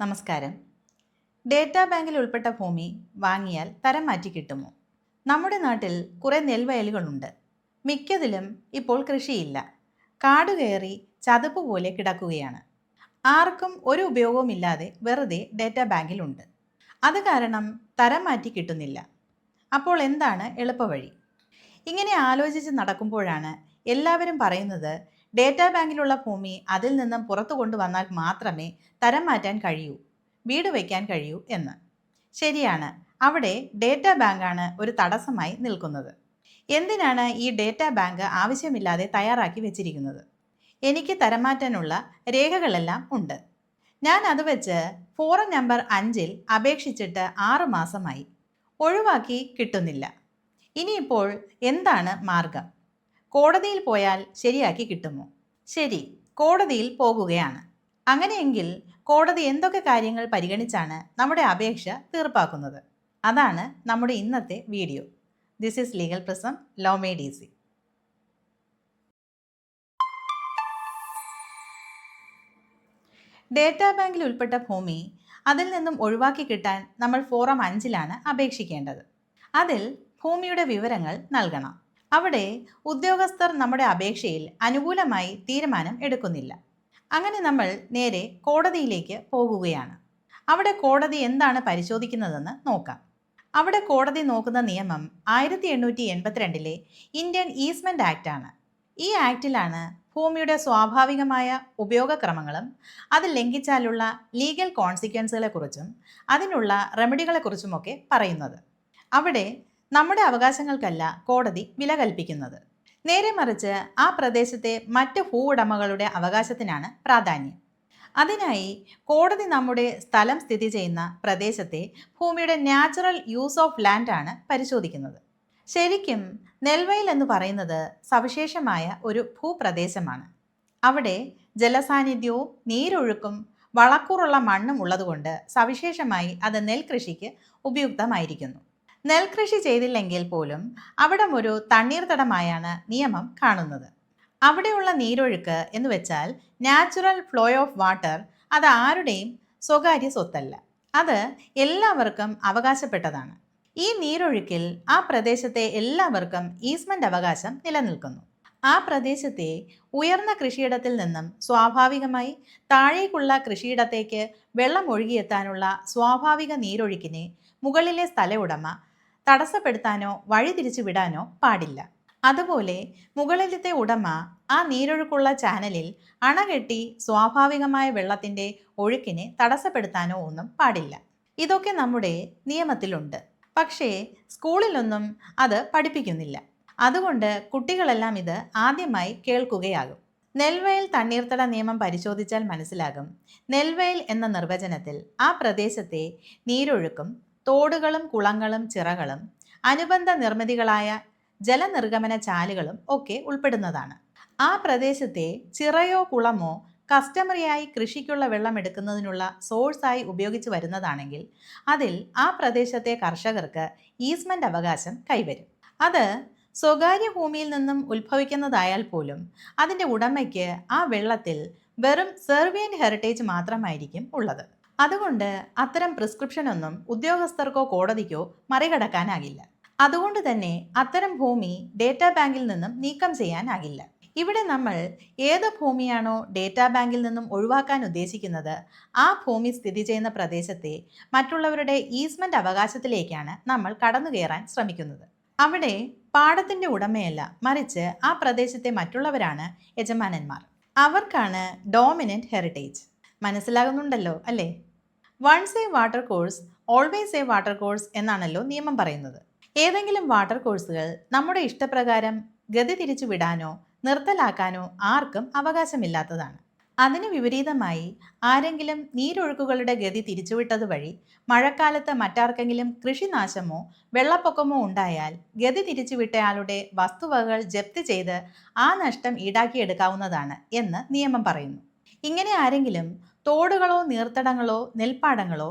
നമസ്കാരം. ഡേറ്റാ ബാങ്കിൽ ഉൾപ്പെട്ട ഭൂമി വാങ്ങിയാൽ തരം മാറ്റി കിട്ടുമോ? നമ്മുടെ നാട്ടിൽ കുറേ നെൽവയലുകളുണ്ട്. മിക്കതിലും ഇപ്പോൾ കൃഷിയില്ല. കാടുകയറി ചതുപ്പ് പോലെ കിടക്കുകയാണ്. ആർക്കും ഒരു ഉപയോഗവുമില്ലാതെ വെറുതെ ഡേറ്റാ ബാങ്കിലുണ്ട്. അത് കാരണം തരം മാറ്റി കിട്ടുന്നില്ല. അപ്പോൾ എന്താണ് എളുപ്പവഴി? ഇങ്ങനെ ആലോചിച്ച് നടക്കുമ്പോഴാണ് എല്ലാവരും പറയുന്നത് ഡേറ്റാ ബാങ്കിലുള്ള ഭൂമി അതിൽ നിന്നും പുറത്തു കൊണ്ടുവന്നാൽ മാത്രമേ തരം മാറ്റാൻ കഴിയൂ, വീട് വയ്ക്കാൻ കഴിയൂ എന്ന്. ശരിയാണ്, അവിടെ ഡേറ്റാ ബാങ്കാണ് ഒരു തടസ്സമായി നിൽക്കുന്നത്. എന്തിനാണ് ഈ ഡേറ്റാ ബാങ്ക് ആവശ്യമില്ലാതെ തയ്യാറാക്കി വെച്ചിരിക്കുന്നത്? എനിക്ക് തരം മാറ്റാനുള്ള രേഖകളെല്ലാം ഉണ്ട്. ഞാൻ അത് വെച്ച് ഫോറം നമ്പർ 5 അപേക്ഷിച്ചിട്ട് 6 മാസമായി. ഒഴിവാക്കി കിട്ടുന്നില്ല. ഇനിയിപ്പോൾ എന്താണ് മാർഗം? കോടതിയിൽ പോയാൽ ശരിയാക്കി കിട്ടുമോ? ശരി, കോടതിയിൽ പോകുകയാണ്. അങ്ങനെയെങ്കിൽ കോടതി എന്തൊക്കെ കാര്യങ്ങൾ പരിഗണിച്ചാണ് നമ്മുടെ അപേക്ഷ തീർപ്പാക്കുന്നത്? അതാണ് നമ്മുടെ ഇന്നത്തെ video. This is legal prism, law made easy. Data ബാങ്കിൽ ഉൾപ്പെട്ട ഭൂമി അതിൽ നിന്നും ഒഴിവാക്കി കിട്ടാൻ നമ്മൾ ഫോറം 5 അപേക്ഷിക്കേണ്ടത്. അതിൽ ഭൂമിയുടെ വിവരങ്ങൾ നൽകണം. അവിടെ ഉദ്യോഗസ്ഥർ നമ്മുടെ അപേക്ഷയിൽ അനുകൂലമായി തീരുമാനം എടുക്കുന്നില്ല. അങ്ങനെ നമ്മൾ നേരെ കോടതിയിലേക്ക് പോകുകയാണ്. അവിടെ കോടതി എന്താണ് പരിശോധിക്കുന്നതെന്ന് നോക്കാം. അവിടെ കോടതി നോക്കുന്ന നിയമം 1882 ഇന്ത്യൻ ഈസ്മെന്റ് ആക്ട് ആണ്. ഈ ആക്ടിലാണ് ഭൂമിയുടെ സ്വാഭാവികമായ ഉപയോഗക്രമങ്ങളും അത് ലംഘിച്ചാലുള്ള ലീഗൽ കോൺസിക്വൻസുകളെ കുറിച്ചും അതിനുള്ള റെമഡികളെക്കുറിച്ചുമൊക്കെ പറയുന്നത്. അവിടെ നമ്മുടെ അവകാശങ്ങൾക്കല്ല കോടതി വില കൽപ്പിക്കുന്നത്. നേരെ മറിച്ച് ആ പ്രദേശത്തെ മറ്റ് ഭൂവുടമകളുടെ അവകാശത്തിനാണ് പ്രാധാന്യം. അതിനായി കോടതി നമ്മുടെ സ്ഥലം സ്ഥിതി ചെയ്യുന്ന പ്രദേശത്തെ ഭൂമിയുടെ നാച്ചുറൽ യൂസ് ഓഫ് ലാൻഡ് ആണ് പരിശോധിക്കുന്നത്. ശരിക്കും നെൽവയൽ എന്ന് പറയുന്നത് സവിശേഷമായ ഒരു ഭൂപ്രദേശമാണ്. അവിടെ ജലസാന്നിധ്യവും നീരൊഴുക്കും വളക്കൂറുള്ള മണ്ണും ഉള്ളതുകൊണ്ട് സവിശേഷമായി അത് നെൽകൃഷിക്ക് ഉപയുക്തമായിരിക്കുന്നു. നെൽകൃഷി ചെയ്തില്ലെങ്കിൽ പോലും അവിടം ഒരു തണ്ണീർത്തടമായാണ് നിയമം കാണുന്നത്. അവിടെയുള്ള നീരൊഴുക്ക് എന്ന് വെച്ചാൽ നാച്ചുറൽ ഫ്ലോ ഓഫ് വാട്ടർ അത് ആരുടെയും സ്വകാര്യ സ്വത്തല്ല. അത് എല്ലാവർക്കും അവകാശപ്പെട്ടതാണ്. ഈ നീരൊഴുക്കിൽ ആ പ്രദേശത്തെ എല്ലാവർക്കും ഈസ്മെന്റ് അവകാശം നിലനിൽക്കുന്നു. ആ പ്രദേശത്തെ ഉയർന്ന കൃഷിയിടത്തിൽ നിന്നും സ്വാഭാവികമായി താഴേക്കുള്ള കൃഷിയിടത്തേക്ക് വെള്ളം ഒഴുകിയെത്താനുള്ള സ്വാഭാവിക നീരൊഴുക്കിനെ മുകളിലെ സ്ഥല ഉടമ തടസ്സപ്പെടുത്താനോ വഴിതിരിച്ചു വിടാനോ പാടില്ല. അതുപോലെ മുകളിലത്തെ ഉടമ ആ നീരൊഴുക്കുള്ള ചാനലിൽ അണകെട്ടി സ്വാഭാവികമായ വെള്ളത്തിൻ്റെ ഒഴുക്കിനെ തടസ്സപ്പെടുത്താനോ ഒന്നും പാടില്ല. ഇതൊക്കെ നമ്മുടെ നിയമത്തിലുണ്ട്. പക്ഷേ സ്കൂളിലൊന്നും അത് പഠിപ്പിക്കുന്നില്ല. അതുകൊണ്ട് കുട്ടികളെല്ലാം ഇത് ആദ്യമായി കേൾക്കുകയാകും. നെൽവയൽ തണ്ണീർത്തട നിയമം പരിശോധിച്ചാൽ മനസ്സിലാകും. നെൽവയൽ എന്ന നിർവചനത്തിൽ ആ പ്രദേശത്തെ നീരൊഴുക്കും തോടുകളും കുളങ്ങളും ചിറകളും അനുബന്ധ നിർമ്മിതികളായ ജലനിർഗമന ചാലുകളും ഒക്കെ ഉൾപ്പെടുന്നതാണ്. ആ പ്രദേശത്തെ ചിറയോ കുളമോ കസ്റ്റമറിയായി കൃഷിക്കുള്ള വെള്ളം എടുക്കുന്നതിനുള്ള സോഴ്സായി ഉപയോഗിച്ച് വരുന്നതാണെങ്കിൽ അതിൽ ആ പ്രദേശത്തെ കർഷകർക്ക് ഈസ്മെന്റ് അവകാശം കൈവരും. അത് സ്വകാര്യ ഭൂമിയിൽ നിന്നും ഉത്ഭവിക്കുന്നതായാൽ പോലും അതിൻ്റെ ഉടമയ്ക്ക് ആ വെള്ളത്തിൽ വെറും സെർവിയൻ ഹെറിറ്റേജ് മാത്രമായിരിക്കും ഉള്ളത്. അതുകൊണ്ട് അത്തരം പ്രിസ്ക്രിപ്ഷൻ ഒന്നും ഉദ്യോഗസ്ഥർക്കോ കോടതിക്കോ മറികടക്കാനാകില്ല. അതുകൊണ്ട് തന്നെ അത്തരം ഭൂമി ഡേറ്റാ ബാങ്കിൽ നിന്നും നീക്കം ചെയ്യാനാകില്ല. ഇവിടെ നമ്മൾ ഏത് ഭൂമിയാണോ ഡേറ്റാ ബാങ്കിൽ നിന്നും ഒഴിവാക്കാൻ ഉദ്ദേശിക്കുന്നത് ആ ഭൂമി സ്ഥിതി ചെയ്യുന്ന പ്രദേശത്തെ മറ്റുള്ളവരുടെ ഈസ്മെന്റ് അവകാശത്തിലേക്കാണ് നമ്മൾ കടന്നു കയറാൻ ശ്രമിക്കുന്നത്. അവിടെ പാടത്തിന്റെ ഉടമയല്ല, മറിച്ച് ആ പ്രദേശത്തെ മറ്റുള്ളവരാണ് യജമാനന്മാർ. അവർക്കാണ് ഡോമിനന്റ് ഹെറിറ്റേജ്. മനസ്സിലാകുന്നുണ്ടല്ലോ അല്ലേ? Once a water course always a water course എന്നാണല്ലോ നിയമം പറയുന്നത്. ഏതെങ്കിലും വാട്ടർ കോഴ്സുകൾ നമ്മുടെ ഇഷ്ടപ്രകാരം ഗതി തിരിച്ചു വിടാനോ നിർത്തലാക്കാനോ ആർക്കും അവകാശമില്ലാത്തതാണ്. അതിന് വിപരീതമായി ആരെങ്കിലും നീരൊഴുക്കുകളുടെ ഗതി തിരിച്ചുവിട്ടത് വഴി മഴക്കാലത്ത് മറ്റാർക്കെങ്കിലും കൃഷിനാശമോ വെള്ളപ്പൊക്കമോ ഉണ്ടായാൽ ഗതി തിരിച്ചുവിട്ടയാളുടെ വസ്തുവകകൾ ജപ്തി ചെയ്ത് ആ നഷ്ടം ഈടാക്കിയെടുക്കാവുന്നതാണ് എന്ന് നിയമം പറയുന്നു. ഇങ്ങനെ ആരെങ്കിലും തോടുകളോ നീർത്തടങ്ങളോ നെൽപ്പാടങ്ങളോ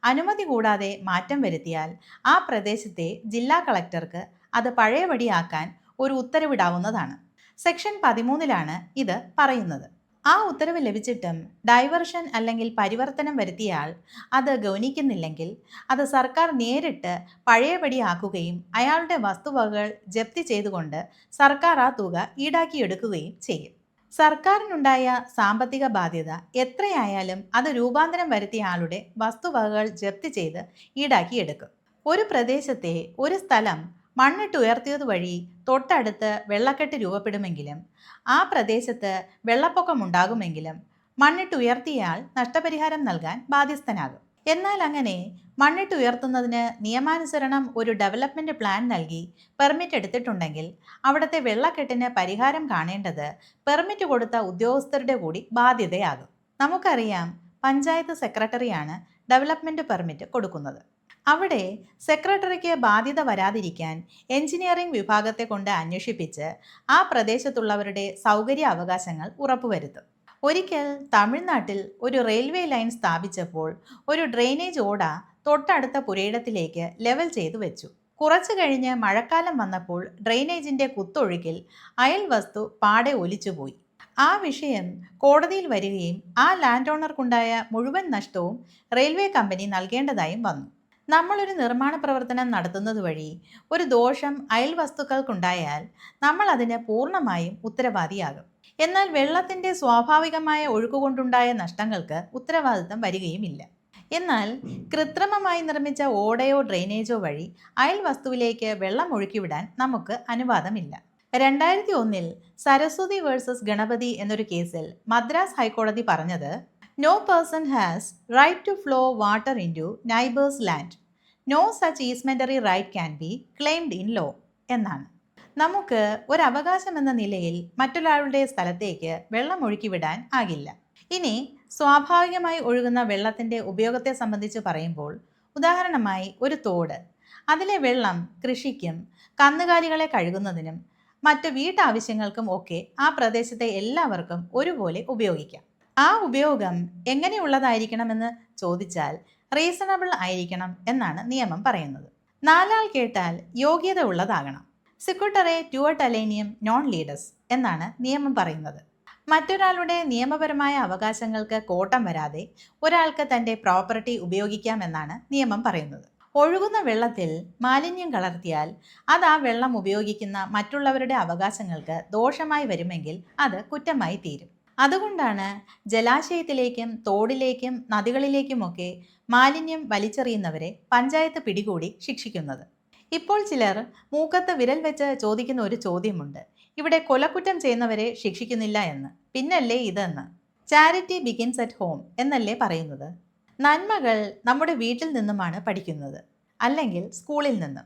അനുമതി കൂടാതെ മാറ്റം വരുത്തിയാൽ ആ പ്രദേശത്തെ ജില്ലാ കളക്ടർക്ക് അത് പഴയപടിയാക്കാൻ ഒരു ഉത്തരവിടാവുന്നതാണ്. സെക്ഷൻ 13 ഇത് പറയുന്നത്. ആ ഉത്തരവ് ലഭിച്ചിട്ടും ഡൈവർഷൻ അല്ലെങ്കിൽ പരിവർത്തനം വരുത്തിയാൽ അത് ഗൗനിക്കുന്നില്ലെങ്കിൽ അത് സർക്കാർ നേരിട്ട് പഴയപടിയാക്കുകയും അയാളുടെ വസ്തുവകകൾ ജപ്തി ചെയ്തുകൊണ്ട് സർക്കാർ ആ തുക ഈടാക്കിയെടുക്കുകയും ചെയ്യും. സർക്കാരിനുണ്ടായ സാമ്പത്തിക ബാധ്യത എത്രയായാലും അത് രൂപാന്തരം വരുത്തിയ ആളുടെ വസ്തുവകകൾ ജപ്തി ചെയ്ത് ഈടാക്കിയെടുക്കും. ഒരു പ്രദേശത്തെ ഒരു സ്ഥലം മണ്ണിട്ട് ഉയർത്തിയത് വഴി തൊട്ടടുത്ത് വെള്ളക്കെട്ട് രൂപപ്പെടുമെങ്കിലും ആ പ്രദേശത്ത് വെള്ളപ്പൊക്കമുണ്ടാകുമെങ്കിലും മണ്ണിട്ട് ഉയർത്തിയാൽ നഷ്ടപരിഹാരം നൽകാൻ ബാധ്യസ്ഥനാകും. എന്നാൽ അങ്ങനെ മണ്ണിട്ട് ഉയർത്തുന്നതിന് നിയമാനുസരണം ഒരു ഡെവലപ്മെന്റ് പ്ലാൻ നൽകി പെർമിറ്റ് എടുത്തിട്ടുണ്ടെങ്കിൽ അവിടുത്തെ വെള്ളക്കെട്ടിന് പരിഹാരം കാണേണ്ടത് പെർമിറ്റ് കൊടുത്ത ഉദ്യോഗസ്ഥരുടെ കൂടി ബാധ്യതയാകും. നമുക്കറിയാം, പഞ്ചായത്ത് സെക്രട്ടറിയാണ് ഡെവലപ്മെന്റ് പെർമിറ്റ് കൊടുക്കുന്നത്. അവിടെ സെക്രട്ടറിക്ക് ബാധ്യത വരാതിരിക്കാൻ എഞ്ചിനീയറിംഗ് വിഭാഗത്തെ കൊണ്ട് അന്വേഷിപ്പിച്ച് ആ പ്രദേശത്തുള്ളവരുടെ സൗകര്യ അവകാശങ്ങൾ ഉറപ്പുവരുത്തും. ഒരിക്കൽ തമിഴ്നാട്ടിൽ ഒരു റെയിൽവേ ലൈൻ സ്ഥാപിച്ചപ്പോൾ ഒരു ഡ്രെയിനേജ് ഓട തൊട്ടടുത്ത പുരയിടത്തിലേക്ക് ലെവൽ ചെയ്തു വെച്ചു. കുറച്ചു കഴിഞ്ഞ് മഴക്കാലം വന്നപ്പോൾ ഡ്രെയിനേജിന്റെ കുത്തൊഴുക്കിൽ അയൽ വസ്തു പാടെ ഒലിച്ചുപോയി. ആ വിഷയം കോടതിയിൽ വരികയും ആ ലാൻഡ് ഓണർക്കുണ്ടായ മുഴുവൻ നഷ്ടവും റെയിൽവേ കമ്പനി നൽകേണ്ടതായും വന്നു. നമ്മളൊരു നിർമ്മാണ പ്രവർത്തനം നടത്തുന്നത് വഴി ഒരു ദോഷം അയൽവസ്തുക്കൾക്കുണ്ടായാൽ നമ്മൾ അതിന് പൂർണ്ണമായും ഉത്തരവാദിയാകും. എന്നാൽ വെള്ളത്തിൻ്റെ സ്വാഭാവികമായ ഒഴുക്കുകൊണ്ടുണ്ടായ നഷ്ടങ്ങൾക്ക് ഉത്തരവാദിത്തം വരികയുമില്ല. എന്നാൽ കൃത്രിമമായി നിർമ്മിച്ച ഓടയോ ഡ്രെയിനേജോ വഴി അയൽവസ്തുവിലേക്ക് വെള്ളം ഒഴുക്കിവിടാൻ നമുക്ക് അനുവാദമില്ല. 2001 സരസ്വതി വേഴ്സസ് ഗണപതി എന്നൊരു കേസിൽ മദ്രാസ് ഹൈക്കോടതി പറഞ്ഞത്, No person has right to flow water into neighbor's land. No such easementary right can be claimed in law എന്നാണ്. നമുക്ക് ഒരു അവകാശം എന്ന നിലയിൽ മറ്റൊരാളുടെ സ്ഥലത്തേക്ക് വെള്ളം ഒഴുക്കിവിടാൻ ആകില്ല. ഇനി സ്വാഭാവികമായി ഒഴുകുന്ന വെള്ളത്തിൻ്റെ ഉപയോഗത്തെ സംബന്ധിച്ച് പറയുമ്പോൾ, ഉദാഹരണമായി ഒരു തോട്, അതിലെ വെള്ളം കൃഷിക്കും കന്നുകാലികളെ കഴുകുന്നതിനും മറ്റ് വീട്ടാവശ്യങ്ങൾക്കും ഒക്കെ ആ പ്രദേശത്തെ എല്ലാവർക്കും ഒരുപോലെ ഉപയോഗിക്കാം. ആ ഉപയോഗം എങ്ങനെയുള്ളതായിരിക്കണമെന്ന് ചോദിച്ചാൽ റീസണബിൾ ആയിരിക്കണം എന്നാണ് നിയമം പറയുന്നത്. നാലാൾ കേട്ടാൽ യോഗ്യത ഉള്ളതാകണം. സിക്വട്ടറെ ടുവട്ട് അലേനിയം നോൺ ലീഡസ് എന്നാണ് നിയമം പറയുന്നത്. മറ്റൊരാളുടെ നിയമപരമായ അവകാശങ്ങൾക്ക് കോട്ടം വരാതെ ഒരാൾക്ക് തൻ്റെ പ്രോപ്പർട്ടി ഉപയോഗിക്കാമെന്നാണ് നിയമം പറയുന്നത്. ഒഴുകുന്ന വെള്ളത്തിൽ മാലിന്യം കലർത്തിയാൽ അത് ആ വെള്ളം ഉപയോഗിക്കുന്ന മറ്റുള്ളവരുടെ അവകാശങ്ങൾക്ക് ദോഷമായി വരുമെങ്കിൽ അത് കുറ്റമായി തീരും. അതുകൊണ്ടാണ് ജലാശയത്തിലേക്കും തോടിലേക്കും നദികളിലേക്കുമൊക്കെ മാലിന്യം വലിച്ചെറിയുന്നവരെ പഞ്ചായത്ത് പിടികൂടി ശിക്ഷിക്കുന്നത്. ഇപ്പോൾ ചിലർ മൂക്കത്ത് വിരൽ വെച്ച് ചോദിക്കുന്ന ഒരു ചോദ്യമുണ്ട്, ഇവിടെ കൊലക്കുറ്റം ചെയ്യുന്നവരെ ശിക്ഷിക്കുന്നില്ല എന്ന്. പിന്നല്ലേ ഇതെന്ന്. ചാരിറ്റി ബിഗിൻസ് അറ്റ് ഹോം എന്നല്ലേ പറയുന്നത്. നന്മകൾ നമ്മുടെ വീട്ടിൽ നിന്നുമാണ് പഠിക്കുന്നത്, അല്ലെങ്കിൽ സ്കൂളിൽ നിന്നും.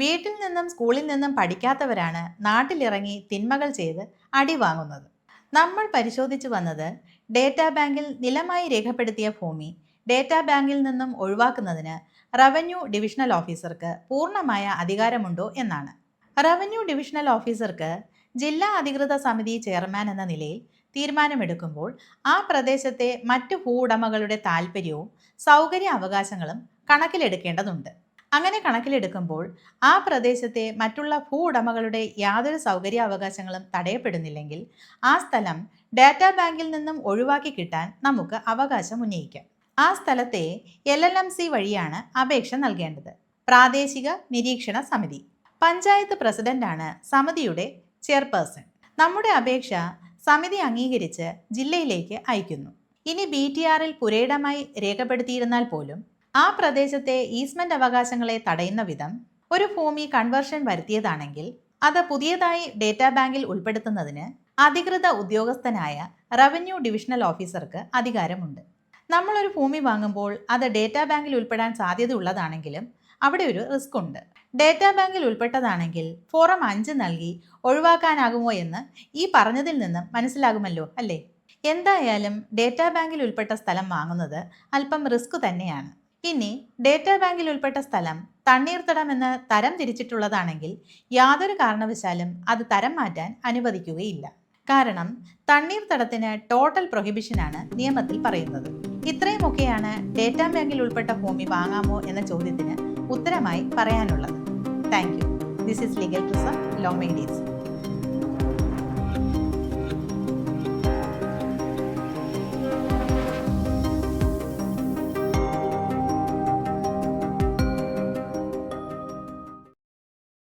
വീട്ടിൽ നിന്നും സ്കൂളിൽ നിന്നും പഠിക്കാത്തവരാണ് നാട്ടിലിറങ്ങി തിന്മകൾ ചെയ്ത് അടി വാങ്ങുന്നത്. നമ്മൾ പരിശോധിച്ചു വന്നത് ഡേറ്റാ ബാങ്കിൽ നിലമായി രേഖപ്പെടുത്തിയ ഭൂമി ഡേറ്റാ ബാങ്കിൽ നിന്നും ഒഴിവാക്കുന്നതിന് റവന്യൂ ഡിവിഷണൽ ഓഫീസർക്ക് പൂർണ്ണമായ അധികാരമുണ്ടോ എന്നാണ്. റവന്യൂ ഡിവിഷണൽ ഓഫീസർക്ക് ജില്ലാ അധികൃത സമിതി ചെയർമാൻ എന്ന നിലയിൽ തീരുമാനമെടുക്കുമ്പോൾ ആ പ്രദേശത്തെ മറ്റു ഭൂവുടമകളുടെ താൽപ്പര്യവും സൗകര്യ അവകാശങ്ങളും കണക്കിലെടുക്കേണ്ടതുണ്ട്. അങ്ങനെ കണക്കിലെടുക്കുമ്പോൾ ആ പ്രദേശത്തെ മറ്റുള്ള ഭൂവുടമകളുടെ യാതൊരു സൗകര്യാവകാശങ്ങളും തടയപ്പെടുന്നില്ലെങ്കിൽ ആ സ്ഥലം ഡാറ്റാ ബാങ്കിൽ നിന്നും ഒഴിവാക്കി കിട്ടാൻ നമുക്ക് അവകാശം ഉന്നയിക്കാം. ആ സ്ഥലത്തെ LLMC വഴിയാണ് അപേക്ഷ നൽകേണ്ടത്. പ്രാദേശിക നിരീക്ഷണ സമിതി. പഞ്ചായത്ത് പ്രസിഡന്റാണ് സമിതിയുടെ ചെയർപേഴ്സൺ. നമ്മുടെ അപേക്ഷ സമിതി അംഗീകരിച്ച് ജില്ലയിലേക്ക് അയക്കുന്നു. ഇനി BTRൽ പുരയിടമായി രേഖപ്പെടുത്തിയിരുന്നാൽ പോലും ആ പ്രദേശത്തെ ഈസ്മെന്റ് അവകാശങ്ങളെ തടയുന്ന വിധം ഒരു ഭൂമി കൺവേർഷൻ വരുത്തിയതാണെങ്കിൽ അത് പുതിയതായി ഡേറ്റാ ബാങ്കിൽ ഉൾപ്പെടുത്തുന്നതിന് അധികൃത ഉദ്യോഗസ്ഥനായ റവന്യൂ ഡിവിഷണൽ ഓഫീസർക്ക് അധികാരമുണ്ട്. നമ്മളൊരു ഭൂമി വാങ്ങുമ്പോൾ അത് ഡേറ്റാ ബാങ്കിൽ ഉൾപ്പെടാൻ സാധ്യതയുള്ളതാണെങ്കിലും അവിടെ ഒരു റിസ്ക് ഉണ്ട്. ഡേറ്റാ ബാങ്കിൽ ഉൾപ്പെട്ടതാണെങ്കിൽ ഫോറം 5 നൽകി ഒഴിവാക്കാനാകുമോ എന്ന് ഈ പറഞ്ഞതിൽ നിന്നും മനസ്സിലാകുമല്ലോ അല്ലേ? എന്തായാലും ഡേറ്റാ ബാങ്കിൽ ഉൾപ്പെട്ട സ്ഥലം വാങ്ങുന്നത് അല്പം റിസ്ക് തന്നെയാണ്. ഇനി ഡേറ്റാ ബാങ്കിൽ ഉൾപ്പെട്ട സ്ഥലം തണ്ണീർത്തടം എന്ന് തരം തിരിച്ചിട്ടുള്ളതാണെങ്കിൽ യാതൊരു കാരണവശാലും അത് തരം മാറ്റാൻ അനുവദിക്കുകയില്ല. കാരണം തണ്ണീർത്തടത്തിന് ടോട്ടൽ പ്രൊഹിബിഷനാണ് നിയമത്തിൽ പറയുന്നത്. ഇത്രയുമൊക്കെയാണ് ഡേറ്റാ ബാങ്കിൽ ഉൾപ്പെട്ട ഭൂമി വാങ്ങാമോ എന്ന ചോദ്യത്തിന് ഉത്തരമായി പറയാനുള്ളത്. Thank you. This is legal prism, law മെയ്ഡീസ്.